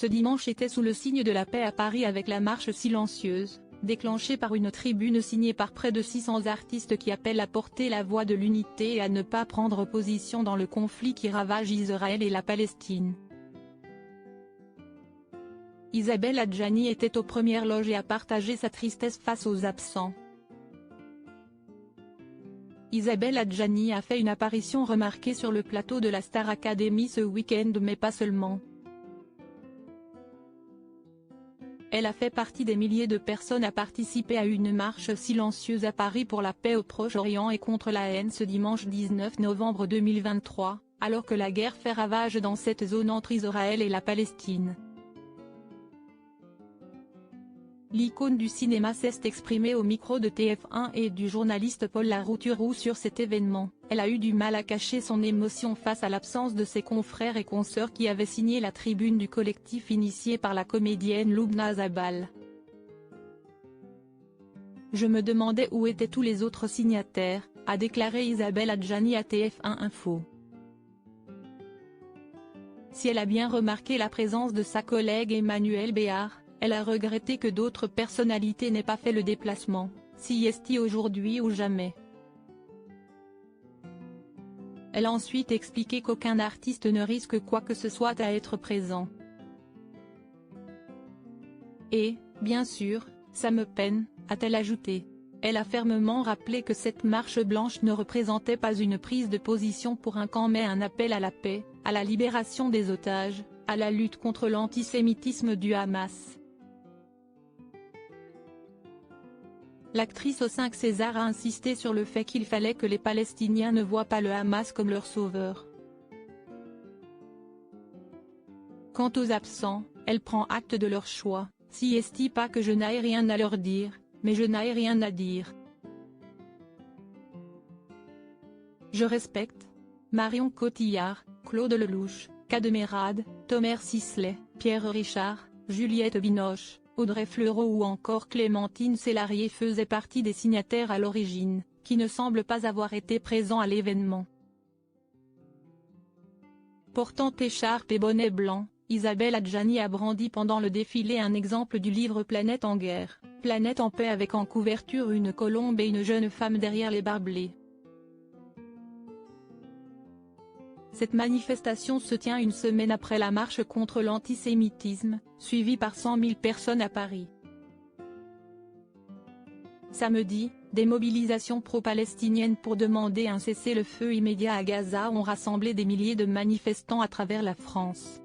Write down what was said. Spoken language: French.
Ce dimanche était sous le signe de la paix à Paris avec la marche silencieuse, déclenchée par une tribune signée par près de 600 artistes qui appellent à porter la voix de l'unité et à ne pas prendre position dans le conflit qui ravage Israël et la Palestine. Isabelle Adjani était aux premières loges et a partagé sa tristesse face aux absents. Isabelle Adjani a fait une apparition remarquée sur le plateau de la Star Academy ce week-end mais pas seulement. Elle a fait partie des milliers de personnes à participer à une marche silencieuse à Paris pour la paix au Proche-Orient et contre la haine ce dimanche 19 novembre 2023, alors que la guerre fait ravage dans cette zone entre Israël et la Palestine. L'icône du cinéma s'est exprimée au micro de TF1 et du journaliste Paul Larouturou sur cet événement. Elle a eu du mal à cacher son émotion face à l'absence de ses confrères et consoeurs qui avaient signé la tribune du collectif initié par la comédienne Lubna Zabal. Je me demandais où étaient tous les autres signataires, a déclaré Isabelle Adjani à TF1 Info. Si elle a bien remarqué la présence de sa collègue Emmanuelle Béard, elle a regretté que d'autres personnalités n'aient pas fait le déplacement, si est-il aujourd'hui ou jamais. Elle a ensuite expliqué qu'aucun artiste ne risque quoi que ce soit à être présent. Et, bien sûr, ça me peine, a-t-elle ajouté. Elle a fermement rappelé que cette marche blanche ne représentait pas une prise de position pour un camp mais un appel à la paix, à la libération des otages, à la lutte contre l'antisémitisme du Hamas. L'actrice aux 5 Césars a insisté sur le fait qu'il fallait que les Palestiniens ne voient pas le Hamas comme leur sauveur. Quant aux absents, elle prend acte de leur choix, si est-il pas que je n'ai rien à leur dire, mais je n'ai rien à dire. Je respecte Marion Cotillard, Claude Lelouch, Cadmerade, Thomas Sisley, Pierre Richard, Juliette Binoche, Audrey Fleurot ou encore Clémentine Célarié faisaient partie des signataires à l'origine, qui ne semblent pas avoir été présents à l'événement. Portant écharpe et bonnet blanc, Isabelle Adjani a brandi pendant le défilé un exemple du livre Planète en guerre, Planète en paix avec en couverture une colombe et une jeune femme derrière les barbelés. Cette manifestation se tient une semaine après la marche contre l'antisémitisme, suivie par 100 000 personnes à Paris. Samedi, des mobilisations pro-palestiniennes pour demander un cessez-le-feu immédiat à Gaza ont rassemblé des milliers de manifestants à travers la France.